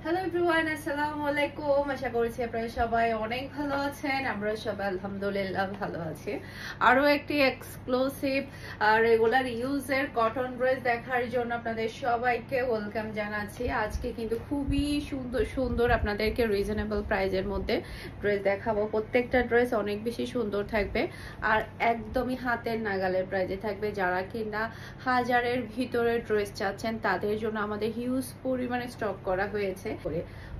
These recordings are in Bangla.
হ্যালো এভরিওয়ান, আসসালামু আলাইকুম। আশা করছি আপনারা সবাই অনেক ভালো আছেন। আমরা সবাই আলহামদুলিল্লাহ ভালো আছি। আরো একটি এক্সক্লুসিভ রেগুলার ইউজের কটন ড্রেস দেখার জন্য আপনাদের সবাইকে ওয়েলকাম জানাচ্ছি। আজকে কিন্তু খুবই সুন্দর সুন্দর আপনাদেরকে রিজনেবল প্রাইজের মধ্যে ড্রেস দেখাবো। প্রত্যেকটা ড্রেস অনেক বেশি সুন্দর থাকবে আর একদমই হাতের নাগালের প্রাইজে থাকবে। যারা কিনা হাজারের ভিতরে ড্রেস চাচ্ছেন তাদের জন্য আমাদের হিউজ পরিমাণে স্টক করা হয়েছে।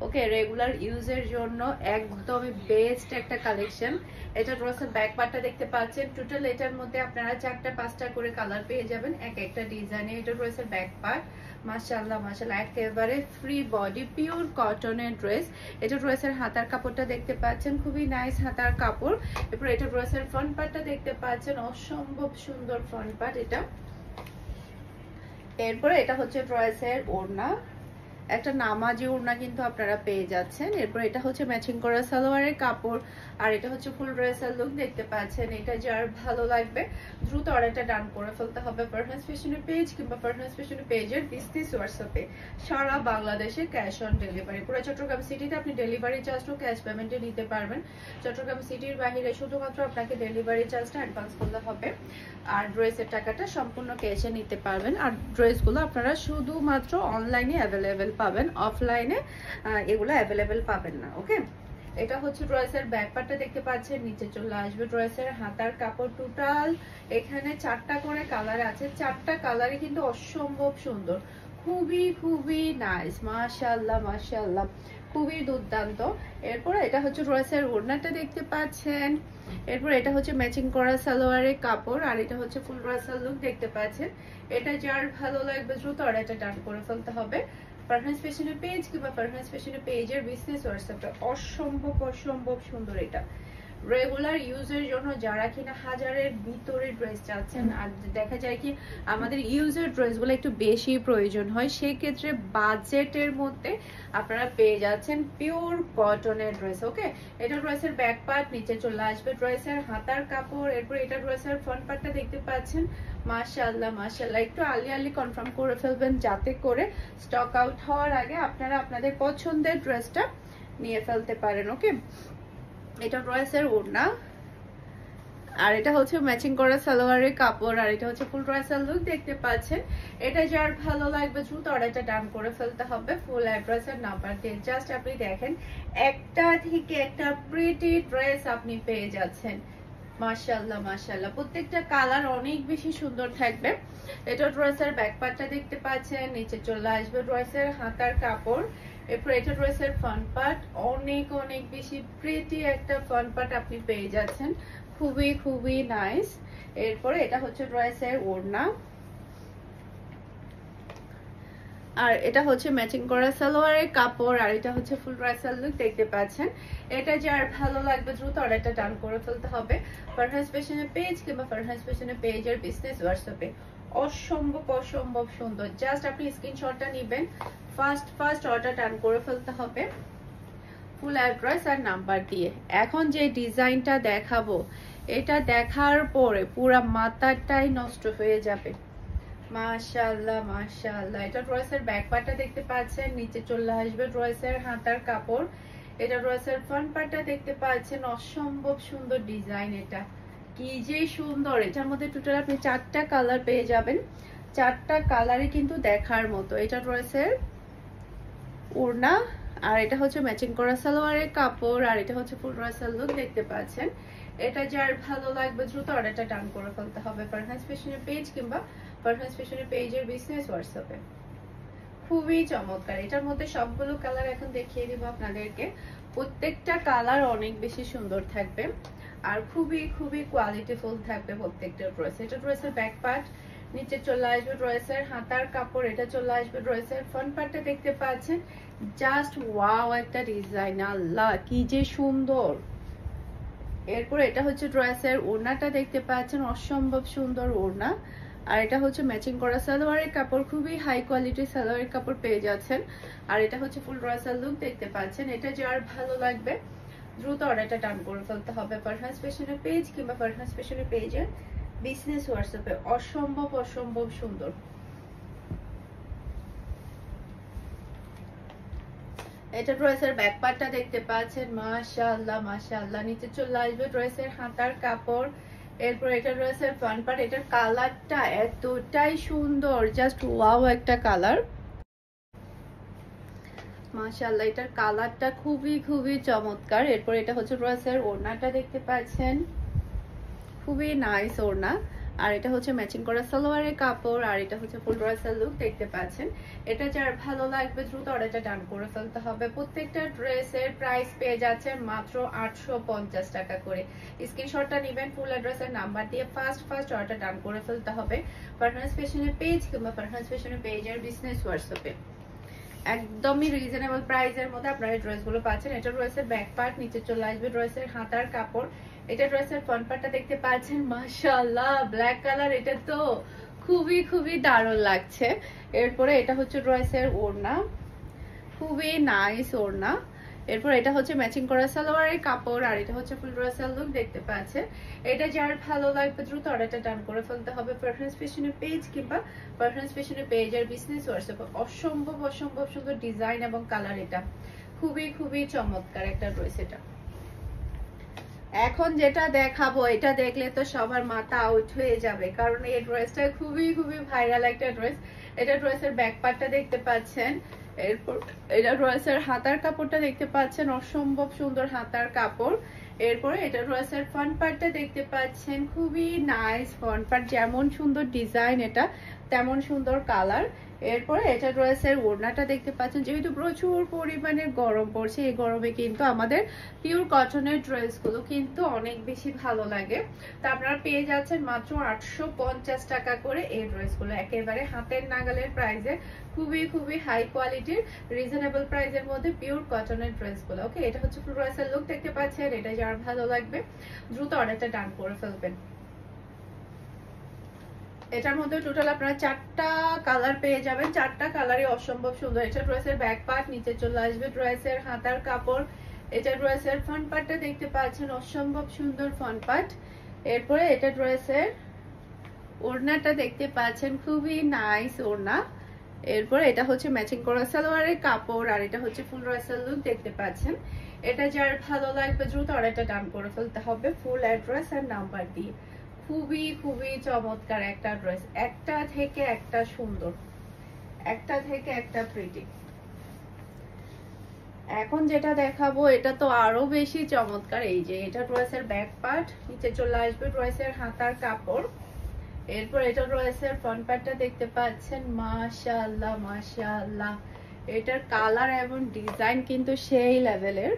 ওকে, রেগুলার ইউজের জন্য একদমই বেস্ট একটা কালেকশন। এটা ড্রেসের ব্যাক পার্টটা দেখতে পাচ্ছেন। টোটাল এটার মধ্যে আপনারা 4টা-5টা করে কালার পেয়ে যাবেন এক একটা ডিজাইনে। এটা ড্রেসের ব্যাক পার্ট। মাশাআল্লাহ মাশাআল্লাহ, একেবারে ফ্রি বডি পিওর কটনের ড্রেস। এটা ড্রেসের হাতার কাপড়টা দেখতে পাচ্ছেন, খুবই নাইস হাতার কাপড়। এরপর এটা ড্রেসের ফ্রন্ট পার্টটা দেখতে পাচ্ছেন, অসম্ভব সুন্দর ফ্রন্ট পার্ট এটা। এরপরে এটা হচ্ছে ড্রেসের ওড়না, একটা নামাজি ওড়না কিন্তু আপনারা পেয়ে যাচ্ছেন। এরপর এটা হচ্ছে ম্যাচিং করা সালোয়ারের কাপড় আর এটা হচ্ছে ফুল ড্রেসের লুক দেখতে পাচ্ছেন। এটা যার ভালো লাগবে দ্রুত অর্ডারটা ডান করে ফেলতে হবে ফারহানাস ফ্যাশনের পেজ কিংবা ফারহানাস ফ্যাশনের পেজের বিজনেস হোয়াটসঅ্যাপে। সারা বাংলাদেশে ক্যাশ অন ডেলিভারি। পুরো চট্টগ্রাম সিটিতে আপনি ডেলিভারি চার্জটাও ক্যাশ পেমেন্টে নিতে পারবেন। চট্টগ্রাম সিটির বাইরে শুধুমাত্র আপনাকে ডেলিভারি চার্জটা অ্যাডভান্স করতে হবে আর ড্রেসের টাকাটা সম্পূর্ণ ক্যাশে নিতে পারবেন। আর ড্রেসগুলো আপনারা শুধুমাত্র অনলাইনে অ্যাভেলেবেল পাবেন, অফলাইনে এগুলো অ্যাভেলেবেল পাবেন না। ওকে, এটা হচ্ছে ড্রেসের ব্যাক পার্টটা দেখতে পাচ্ছেন, নিচে চলে আসবে ড্রেসের হাতার কাপড়। টোটাল এখানে 4টা করে কালার আছে, 4টা কালারই কিন্তু অসম্ভব সুন্দর, খুবই খুবই নাইস। মাশাআল্লাহ মাশাআল্লাহ, খুবই দুর্দান্ত। এরপর এটা হচ্ছে ড্রেসের ওড়নাটা দেখতে পাচ্ছেন। এরপর এটা হচ্ছে ম্যাচিং করা সালোয়ারের কাপড় আর এটা হচ্ছে ফুল ড্রেসের লুক দেখতে পাচ্ছেন। এটা যার ভালো লাগবে দ্রুত অর্ডারটা ডান করে ফেলতে হবে ফারহানাস ফ্যাশনের পেজ কিংবা ফারহানাস ফ্যাশনের পেজের বিজনেস হোয়াটসঅ্যাপে। অসম্ভব অসম্ভব সুন্দর এটা রেগুলার ইউজের জন্য, যারা কিনা হাজারের ভিতরে ড্রেস চাচ্ছেন। আর দেখা যায় কি আমাদের ইউজের ড্রেসগুলো একটু বেশি প্রয়োজন হয়, সেই ক্ষেত্রে বাজেটের মধ্যে আপনারা পেয়ে যাচ্ছেন পিওর কটনের ড্রেস। ওকে, এটা ড্রেসের ব্যাক পার্ট, নিচে চলে আসবে ড্রেসের হাতার কাপড়। এরপর এটা ড্রেসের ফ্রন্ট পার্টটা দেখতে পাচ্ছেন। মাশাআল্লাহ মাশাআল্লাহ, একটু আর্লি কনফার্ম করে ফেলবেন যাতে করে স্টক আউট হওয়ার আগে আপনারা আপনাদের পছন্দের ড্রেসটা নিয়ে ফেলতে পারেন। ওকে, এটা ড্রেসের ওড়না আর এটা হচ্ছে ম্যাচিং করা সালোয়ারের কাপড় আর এটা হচ্ছে ফুল ড্রেসের লুক দেখতে পাচ্ছেন। এটা যার ভালো লাগবে দ্রুত অর্ডারটা ডান করে ফেলতে হবে ফুল অ্যাড্রেস আর নাম্বার দিয়ে। জাস্ট আপনি দেখেন একটা থেকে একটা প্রিটি ড্রেস আপনি পেয়ে যাচ্ছেন। মাশাআল্লাহ মাশাআল্লাহ, প্রত্যেকটা কালার অনেক বেশি সুন্দর থাকবে। এটা ড্রেসের ব্যাক পার্টটা দেখতে পাচ্ছেন, নিচে চলে আসবে ড্রেসের হাতার কাপড়। এরপর এটা ড্রেসের ফ্রন্ট পার্ট, অনেক অনেক বেশি প্রিটি একটা ফ্রন্ট পার্ট আপনি পেয়ে যাচ্ছেন, খুবই খুবই নাইস। এরপরে এটা হচ্ছে ড্রেসের ওড়না আর এটা হচ্ছে ম্যাচিং করা সালোয়ারের কাপড় আর এটা হচ্ছে ফুল ড্রেসের লুক দেখতে পাচ্ছেন। এটা যার ভালো লাগবে দ্রুত অর্ডারটা ডান করে ফেলতে হবে ফারহানাস ফ্যাশনের পেজ কিংবা ফারহানাস ফ্যাশনের পেজের বিজনেস হোয়াটসঅ্যাপে। অসম্ভব অসম্ভব সুন্দর, জাস্ট আপনি স্ক্রিনশটটা নেবেন, ফার্স্ট অর্ডার ডান করে ফেলতে হবে ফুল অ্যাড্রেস আর নাম্বার দিয়ে। এখন যে ডিজাইনটা দেখাবো এটা দেখার পরে পুরা মাথাটাই নষ্ট হয়ে যাবে। মাশাআল্লাহ মাশাআল্লাহ, এটা ড্রেসের ব্যাক পার্টটা দেখতে পাচ্ছেন, নিচে চলে আসবে ড্রেসের হাতার কাপড়। এটা ড্রেসের ফ্রন্ট পার্টটা দেখতে পাচ্ছেন, অসম্ভব সুন্দর ডিজাইন। এটা কি যে সুন্দর, এটার মধ্যে টোটাল আপনি 4টা কালার পেয়ে যাবেন, 4টা কালারই কিন্তু দেখার মতো। এটা ড্রেসের ওড়না আর এটা হচ্ছে ম্যাচিং করা সালোয়ারের কাপড় আর এটা হচ্ছে ফুল ড্রেসের লুক দেখতে পাচ্ছেন। এটা যার ভালো লাগবে দ্রুত অর্ডারটা ডান করে ফেলতে হবে ফারহানাস ফ্যাশনের পেজ কিংবা ফারহানাস ফ্যাশনের পেজের বিজনেস হোয়াটসঅ্যাপে। খুবই চমৎকার, এটার মধ্যে সবগুলো কালার এখন দেখিয়ে দিব আপনাদেরকে। প্রত্যেকটা কালার অনেক বেশি সুন্দর থাকবে আর খুবই খুবই কোয়ালিটিফুল থাকবে প্রত্যেকটা ড্রেস। এটা ড্রেসের ব্যাক পার্ট, নিচে চলে আসবে ড্রেসের হাতার কাপড়। এটা চলে আসবে ড্রেসের ফ্রন্ট পার্টটা দেখতে পাচ্ছেন। জাস্ট ওয়াও একটা ডিজাইন, আল্লাহ কি যে সুন্দর। এরপর এটা হচ্ছে ড্রেসের ওড়নাটা দেখতে পাচ্ছেন, অসম্ভব সুন্দর ওড়না আর এটা হচ্ছে ম্যাচিং করা সালোয়ারের কাপড়, খুবই হাই কোয়ালিটির সালোয়ারের কাপড় পেয়ে যাচ্ছেন। আর এটা হচ্ছে ফুল ড্রেসের লুক দেখতে পাচ্ছেন। এটা যার ভালো লাগবে দ্রুত অর্ডারটা ডান করে ফেলতে হবে ফারহানাস ফ্যাশনের পেজ কিংবা ফারহানাস ফ্যাশনের পেজের বিজনেস হোয়াটসঅ্যাপে। অসম্ভব অসম্ভব সুন্দর। এটা ড্রেসের ব্যাক পার্টটা দেখতে পাচ্ছেন, মাশাআল্লাহ মাশাআল্লাহ। নিচে চলে আসবে ড্রেসের হাতার কাপড়। এরপর এটা ড্রেসের ফ্রন্ট পার্ট। এটার কালারটা এতটাই সুন্দর, জাস্ট ওয়াও একটা কালার, মাশাআল্লাহ। এটার কালারটা খুবই খুবই চমৎকার। এরপর এটা হচ্ছে ড্রেসের ওড়নাটা দেখতে পাচ্ছেন, খুবই নাইস ওড়না। আর এটা হচ্ছে ম্যাচিং করা সালোয়ারের কাপড়, আর এটা হচ্ছে ফুল ড্রেসের লুক দেখতে পাচ্ছেন। এটা যার ভালো লাগবে দ্রুত অর্ডারটা ডান করে ফেলতে হবে। প্রত্যেকটা ড্রেসের প্রাইস পেয়ে যাচ্ছে মাত্র 850 টাকা করে। স্ক্রিনশটটা নেবেন, ফুল অ্যাড্রেসের নাম্বার দিয়ে ফার্স্ট অর্ডারটা ডান করে ফেলতে হবে ফারহানাস ফ্যাশনের পেজ কিংবা ফারহানাস ফ্যাশনের পেজের বিজনেস হোয়াটসঅ্যাপে। একদমই রিজনেবল প্রাইসের মধ্যে আপনারা এই ড্রেসগুলো পাচ্ছেন। এটা ড্রেসের ব্যাক পার্ট, নিচে চলে আসবে ড্রেসের হাতার কাপড়। এটা ড্রেসের ফ্রন্ট পার্টটা দেখতে পাচ্ছেন, মাশাআল্লাহ ব্ল্যাক কালার, এটা তো খুবই খুবই দারুণ লাগছে। এরপরে এটা হচ্ছে ড্রেসের ওড়না, খুবই নাইস ওড়না। এরপর এটা হচ্ছে ম্যাচিং করা সালোয়ারের কাপড়, আর এটা হচ্ছে ফুল ড্রেসের লুক দেখতে পাচ্ছেন। এটা যার ভালো লাগবে দ্রুত অর্ডারটা ডান করে ফেলতে হবে ফারহানাস ফ্যাশনের পেজ কিংবা ফারহানাস ফ্যাশনের পেজের বিজনেস হোয়াটসঅ্যাপে। অসম্ভব অসম্ভব সুন্দর ডিজাইন এবং কালার, এটা খুবই খুবই চমৎকার একটা ড্রেস। এটা এখন যেটা দেখাবো এটা দেখলে তো সবার মাথা আউট হয়ে যাবে, কারণ এই ড্রেসটা খুবই খুবই ভাইরাল একটা ড্রেস। এটা ড্রেসের ব্যাক পার্টটা দেখতে পাচ্ছেন। এরপর এটা ড্রেসের হাতার কাপড়টা দেখতে পাচ্ছেন, অসম্ভব সুন্দর হাতার কাপড়। এরপরে এটা ড্রেসের ফ্রন্ট পার্টটা দেখতে পাচ্ছেন, খুবই নাইস ফ্রন্ট পার্ট, যেমন সুন্দর ডিজাইন এটা তেমন সুন্দর কালার। এরপরে এটা ড্রেসের ওড়নাটা দেখতে পাচ্ছেন। যেহেতু প্রচুর পরিমাণে গরম পড়ছে, এই গরমে কিন্তু আমাদের পিওর কটনের ড্রেসগুলো কিন্তু অনেক বেশি ভালো লাগে। তো আপনারা পেয়ে যাচ্ছেন মাত্র 850 টাকা করে এই ড্রেসগুলো, একেবারে হাতের নাগালের প্রাইসে, খুবই খুবই হাই কোয়ালিটির রিজনেবল প্রাইসের মধ্যে পিওর কটনের ড্রেসগুলো। ওকে, এটা হচ্ছে ফুল ড্রেসের লুক দেখতে পাচ্ছেন। এটা যার ভালো লাগবে দ্রুত অর্ডারটা ডান করে ফেলবেন। এটার মধ্যে টোটাল আপনারা 4টা কালার পেয়ে যাবেন, 4টা কালারই অসম্ভব সুন্দর। এটা ড্রেসের ব্যাক পার্ট, নিচে চলে আসবে ড্রেসের হাতার কাপড়। এটা ড্রেসের ফ্রন্ট পার্টটা দেখতে পাচ্ছেন, অসম্ভব সুন্দর ফ্রন্ট পার্ট। এরপরে এটা ড্রেসের ওড়নাটা দেখতে পাচ্ছেন, খুবই নাইস ওড়না। এরপরে এটা হচ্ছে ম্যাচিং করা সালোয়ারের কাপড়, আর এটা হচ্ছে ফুল ড্রেসের লুক দেখতে পাচ্ছেন। এটা যার ভালো লাগবে দ্রুত অর্ডারটা ডান করে ফেলতে হবে ফুল অ্যাড্রেস আর নাম্বার দিয়ে। খুবই খুবই চমৎকার একটা ড্রেস, একটা থেকে একটা সুন্দর, একটা থেকে একটা প্রিটি। এখন যেটা দেখাবো এটা তো আরো বেশি চমৎকার। এই যে এটা ড্রেসের ব্যাক পার্ট, নিচে চলে আসবে ড্রেসের হাতার কাপড়। এরপর এটা ড্রেসের ফ্রন্ট পার্টটা দেখতে পাচ্ছেন, মাশাআল্লাহ মাশাআল্লাহ। এটার কালার এবং ডিজাইন কিন্তু সেই লেভেলের।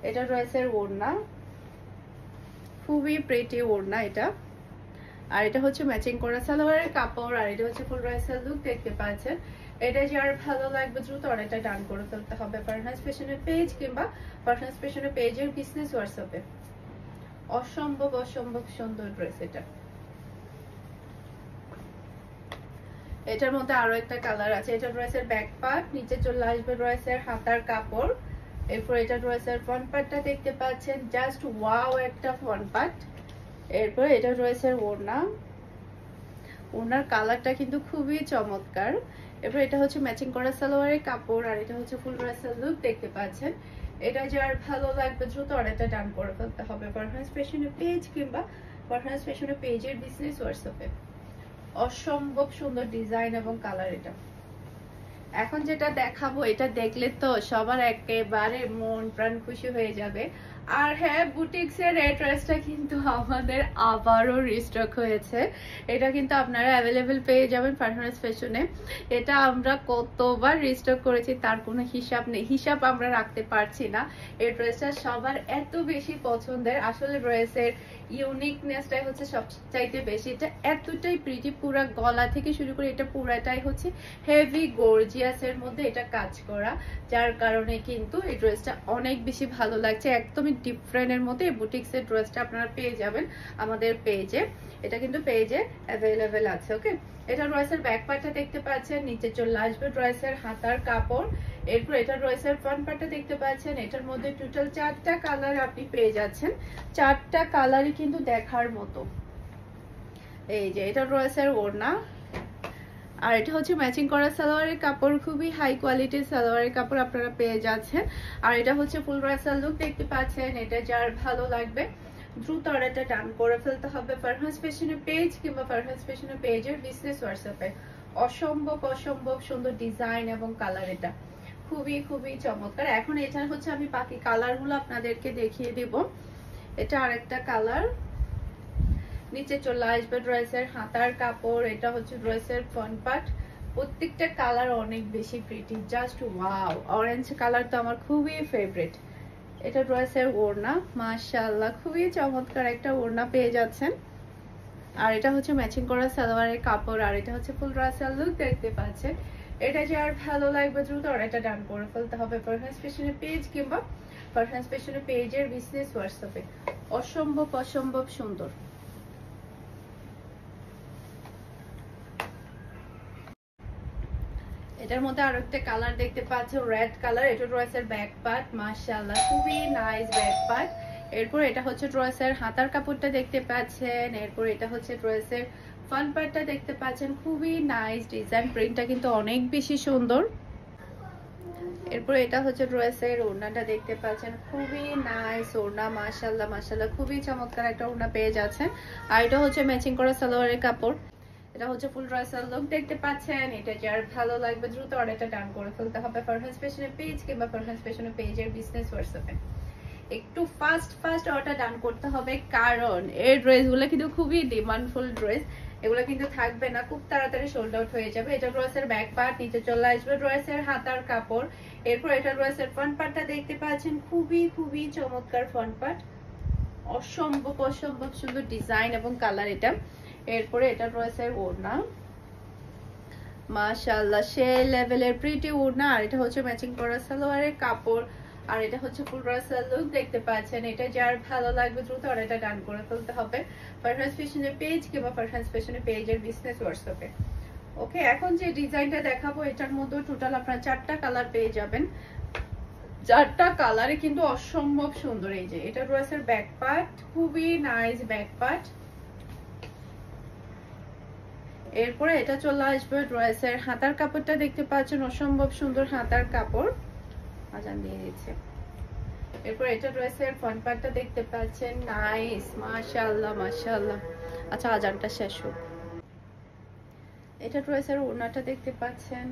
এটা ড্রেসের ওড়না, খুবই প্রিটি ওড়না এটা। আর এটা হচ্ছে ম্যাচিং করা সালোয়ারের কাপড়, আর এটা হচ্ছে ফুল ড্রেসের লুক দেখতে পাচ্ছেন। এটা যার ভালো লাগবে দ্রুত অর্ডারটা ডান করে ফেলতে হবে ফারহানাস ফ্যাশনের পেজ কিংবা ফারহানাস ফ্যাশনের পেজের বিজনেস হোয়াটসঅ্যাপে। অসম্ভব অসম্ভব সুন্দর ড্রেস এটা। এটার মধ্যে আরো একটা কালার আছে। এটা ড্রেসের ব্যাক পার্ট, নিচে চলে আসবে ড্রেসের হাতার কাপড়। এরপর এটা ড্রেসের ফ্রন্ট পার্টটা দেখতে পাচ্ছেন, জাস্ট ওয়াও একটা ফ্রন্ট পার্ট। এরপর এটা ড্রেসের ওড়না, ওড়নার কালারটা কিন্তু খুবই চমৎকার। এরপর এটা হচ্ছে ম্যাচিং করা সালোয়ারের কাপড়, আর এটা হচ্ছে ফুল ড্রেসের লুক দেখতে পাচ্ছেন। এটা যার ভালো লাগবে দ্রুত অর্ডারটা ডান করে ফেলতে হবে ফারহানাস ফ্যাশনের পেজ কিংবা ফারহানাস ফ্যাশনের পেজের বিজনেস হোয়াটসঅ্যাপে। অসম্ভব সুন্দর ডিজাইন এবং কালার এটা। এখন যেটা দেখাবো এটা দেখলে তো সবার একেবারে মন প্রাণ খুশি হয়ে যাবে। আর হ্যাঁ, বুটিক্সের এই ড্রেসটা কিন্তু আমাদের আবারও রিস্টক হয়েছে। এটা কিন্তু আপনারা অ্যাভেলেবেল পেয়ে যাবেন ফারহানাস ফ্যাশনে। এটা আমরা কতবার রিস্টক করেছি তার কোনো হিসাব নেই, হিসাব আমরা রাখতে পারছি না। এই ড্রেসটা সবার এত বেশি পছন্দের। আসলে ড্রেসের ইউনিকনেসটাই হচ্ছে সবচাইতে বেশি। এটা এতটাই প্রিটি, পুরা গলা থেকে শুরু করে এটা পুরাটাই হচ্ছে হেভি গর্জিয়াসের মধ্যে এটা কাজ করা, যার কারণে কিন্তু এই ড্রেসটা অনেক বেশি ভালো লাগছে। একদমই ডিফারেন্টের মধ্যে এই বুটিক্সের ড্রেসটা আপনারা পেয়ে যাবেন আমাদের পেজে। এটা কিন্তু পেজে অ্যাভেলেবেল আছে। ওকে, এটা ড্রেসের ব্যাক পার্টটা দেখতে পাচ্ছেন, নিচে চলে আসবে ড্রেসের হাতার কাপড়। এরপর এটা ড্রেসের ফ্রন্ট পার্টটা দেখতে পাচ্ছেন। এটার মধ্যে টোটাল 4টা কালার আপনি পেয়ে যাচ্ছেন, 4টা কালারই কিন্তু দেখার মতো। এই যে এটা ড্রেসের ওড়না, আর এটা হচ্ছে ম্যাচিং করা সালোয়ারের কাপড়, খুবই হাই কোয়ালিটির সালোয়ারের কাপড় আপনারা পেয়ে যাচ্ছেন। আর এটা হচ্ছে ফুল রাসাল লুক দেখতে পাচ্ছেন। এটা যার ভালো লাগবে দ্রুত অর্ডারটা ডান করে ফেলতে হবে ফারহাস ফ্যাশনের পেজ কিংবা ফারহাস ফ্যাশনের পেজের বিজনেস হোয়াটসঅ্যাপে। অসম্ভব অসম্ভব সুন্দর ডিজাইন এবং কালার, এটা খুবই খুবই চমৎকার। এখন এটা হচ্ছে আমি বাকি কালারগুলো আপনাদেরকে দেখিয়ে দিব। এটা আরেকটা কালার, নিচে চলে আসবে ড্রেসের হাতার কাপড়, এটা হচ্ছে ড্রেসের ফ্রন্ট পার্ট। প্রত্যেকটা কালার অনেক বেশি pretty, just wow. Orange colour তো আমার খুবই ফেভারিট। এটা ড্রেসের ওড়না, মাশাআল্লাহ খুবই চমৎকার একটা ওড়না পেয়ে যাচ্ছেন। আর এটা হচ্ছে ম্যাচিং করা সালোয়ারের কাপড়, আর এটা হচ্ছে ফুল রাসাল লুক দেখতে পাচ্ছেন। এটা যার ভালো লাগবে দ্রুত অর্ডারটা ডান করে ফেলতে হবে ফারহাস ফ্যাশনের পেজ কিংবা ফারহাস ফ্যাশনের পেজের বিজনেস হোয়াটসঅ্যাপে। অসম্ভব অসম্ভব সুন্দর। এটার মধ্যে আরো একটা কালার দেখতে পাচ্ছেন, রেড কালার। এটা ড্রেসের ব্যাক পার্ট, মাশাআল্লাহ খুবই নাইস ব্যাক পার্ট। এরপর এটা হচ্ছে ড্রেসের হাতার কাপড়টা দেখতে পাচ্ছেন। এরপর এটা হচ্ছে ড্রেসের ফ্রন্ট পার্টটা দেখতে পাচ্ছেন, খুবই নাইস ডিজাইন, প্রিন্টটা কিন্তু অনেক বেশি সুন্দর। এরপর এটা হচ্ছে ড্রেসের ওড়নাটা দেখতে পাচ্ছেন, খুবই নাইস ওড়না, মাশাআল্লাহ মাশাআল্লাহ খুবই চমৎকার একটা ওড়না পেয়ে যাচ্ছেন। আর এটা হচ্ছে ম্যাচিং করা সালোয়ারের কাপড়, এটা হচ্ছে ফুল রাসাল লুক দেখতে পাচ্ছেন। এটা যার ভালো লাগবে দ্রুত অর্ডারটা ডান করে ফেলতে হবে ফারহাস ফ্যাশনের পেজ কিংবা ফারহাস ফ্যাশনের পেজের বিজনেস হোয়াটসঅ্যাপে। একটু ফাস্ট অর্ডার ডান করতে হবে, কারণ এই ড্রেসগুলো কিন্তু খুবই ডিমান্ডফুল ড্রেস, এগুলো কিন্তু থাকবে না, খুব তাড়াতাড়ি সোল্ড আউট হয়ে যাবে। এটা ড্রেসের ব্যাক পার্ট, নিচে চলে আসবে ড্রেসের হাতার কাপড়। এরপর এটা ড্রেসের ফ্রন্ট পার্টটা দেখতে পাচ্ছেন, খুবই খুবই চমৎকার ফ্রন্ট পার্ট, অসম্ভব অসম্ভব সুন্দর ডিজাইন এবং কালার এটা। এরপরে এটা ড্রেসের ওড়না, মাশাআল্লাহ সেই লেভেলের প্রিটি ওড়না। আর এটা হচ্ছে ম্যাচিং করা সালোয়ারের কাপড়, আর এটা হচ্ছে ফুল রাসাল লুক দেখতে পাচ্ছেন। এটা যার ভালো লাগবে দ্রুত অর্ডারটা ডান করে ফেলতে হবে ফারহাস ফ্যাশনের পেজ কিংবা ফারহাস ফ্যাশনের পেজের বিজনেস হোয়াটসঅ্যাপে। ওকে, এখন যে ডিজাইনটা দেখাবো এটার মধ্যে টোটাল আপনারা 4টা কালার পেয়ে যাবেন। 4টা কালারে কিন্তু অসম্ভব সুন্দর। এই যে এটা ড্রেসের ব্যাক পার্ট, খুবই নাইস ব্যাক পার্ট। এরপরে এটা চলে আসবে ড্রেসের হাতার কাপড়টা দেখতে পাচ্ছেন, অসম্ভব সুন্দর হাতার কাপড়, আজান দিয়ে দিচ্ছে। এরপর এটা ড্রেসের ফ্রন্ট পার্টটা দেখতে পাচ্ছেন, নাইস মাশাআল্লাহ মাশাআল্লাহ। আচ্ছা আজানটা শেষ হোক। এটা ড্রেসের ওড়নাটা দেখতে পাচ্ছেন।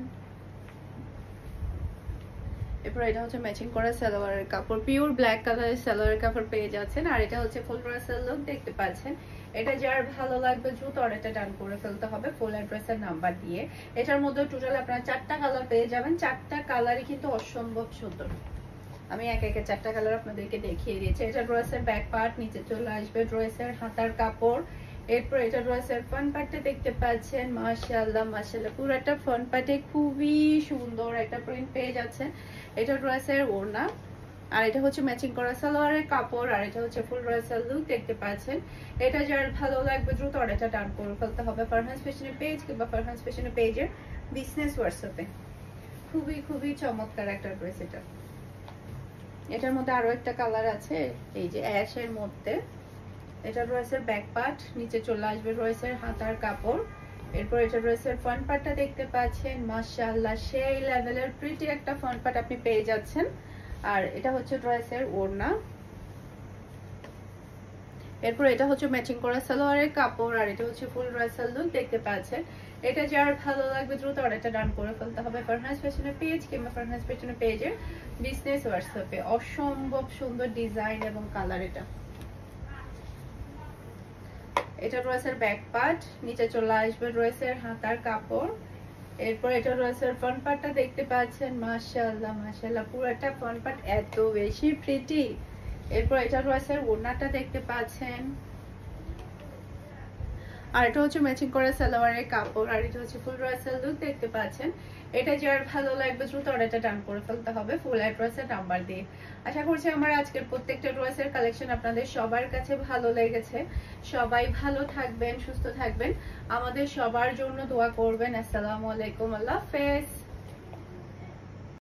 এরপর এটা হচ্ছে ম্যাচিং করা সালোয়ারের কাপড়, পিওর ব্ল্যাক কালারের সালোয়ারের কাপড় পেয়ে যাচ্ছেন। আর এটা হচ্ছে ফুল রাসাল লুক দেখতে পাচ্ছেন। এটা যার ভালো লাগবে দ্রুত অর্ডারটা ডান করে ফেলতে হবে ফুল অ্যাড্রেসের নাম্বার দিয়ে। এটার মধ্যে টোটাল আপনারা 4টা কালার পেয়ে যাবেন। 4টা কালারই কিন্তু অসম্ভব সুন্দর। আমি একে একে 4টা কালার আপনাদেরকে দেখিয়ে দিয়েছি। এটা ড্রেসের ব্যাক পার্ট, নিচে চলে আসবে ড্রেসের হাতার কাপড়। এরপর এটা ড্রেসের ফ্রন্ট পার্টটা দেখতে পাচ্ছেন, মাশাআল্লাহ মাশাআল্লাহ পুরোটা ফ্রন্ট পার্টে খুবই সুন্দর একটা প্রিন্ট পেয়ে যাচ্ছেন। এটা ড্রেসের ওড়না, আর এটা হচ্ছে ম্যাচিং করা সালোয়ারের কাপড়, আর এটা হচ্ছে ফুল রাসাল লুক দেখতে পাচ্ছেন। এটা যার ভালো লাগবে দ্রুত অর্ডারটা ডান করে ফেলতে হবে ফারহাস ফ্যাশনের পেজ কিংবা ফারহাস ফ্যাশনের পেজের বিজনেস হোয়াটসঅ্যাপে। খুবই খুবই চমৎকার একটা ড্রেস এটা। এটার মধ্যে আরো একটা কালার আছে, এই যে অ্যাশের মধ্যে। এটা ড্রেসের ব্যাক পার্ট, নিচে চলে আসবে ড্রেসের হাতার কাপড়। এরপর এটা ড্রেসের ফ্রন্ট পার্টটা দেখতে পাচ্ছেন, মাশাআল্লাহ সেই লেভেলের প্রিটি একটা ফ্রন্ট পার্ট আপনি পেয়ে যাচ্ছেন। আর এটা হচ্ছে ড্রেসের ওড়না। এরপর এটা হচ্ছে ম্যাচিং করা সালোয়ারের কাপড়, আর এটা হচ্ছে ফুল রাসাল লুক দেখতে পাচ্ছেন। এটা যার ভালো লাগবে দ্রুত অর্ডারটা ডান করে ফেলতে হবে ফারহাস ফ্যাশনের পেজ কিংবা ফারহাস ফ্যাশনের পেজের বিজনেস হোয়াটসঅ্যাপে। অসম্ভব সুন্দর ডিজাইন এবং কালার এটা। এটা ড্রেসের ব্যাক পার্ট, নিচে চলে আসবে ড্রেসের হাতার কাপড়। এরপর এটা ড্রেসের ফ্রন্ট পার্টটা দেখতে পাচ্ছেন, মাশাআল্লাহ মাশাআল্লাহ পুরোটা ফ্রন্ট পার্ট এত বেশি প্রিটি। এরপর এটা ড্রেসের ওড়নাটা দেখতে পাচ্ছেন, আর এটা হচ্ছে ম্যাচিং করা সালোয়ারের কাপড়, আর এটা হচ্ছে ফুল রাসাল লুক দেখতে পাচ্ছেন। এটা যার ভালো লাগবে দ্রুত অর্ডারটা ডান করে ফেলতে হবে ফুল অ্যাড্রেসের নাম্বার দিয়ে। আশা করছি আমার আজকের প্রত্যেকটা ড্রেসের কালেকশন আপনাদের সবার কাছে ভালো লেগেছে। সবাই ভালো থাকবেন, সুস্থ থাকবেন, আমাদের সবার জন্য দোয়া করবেন। আসসালামু আলাইকুম, আল্লাহ হাফেজ।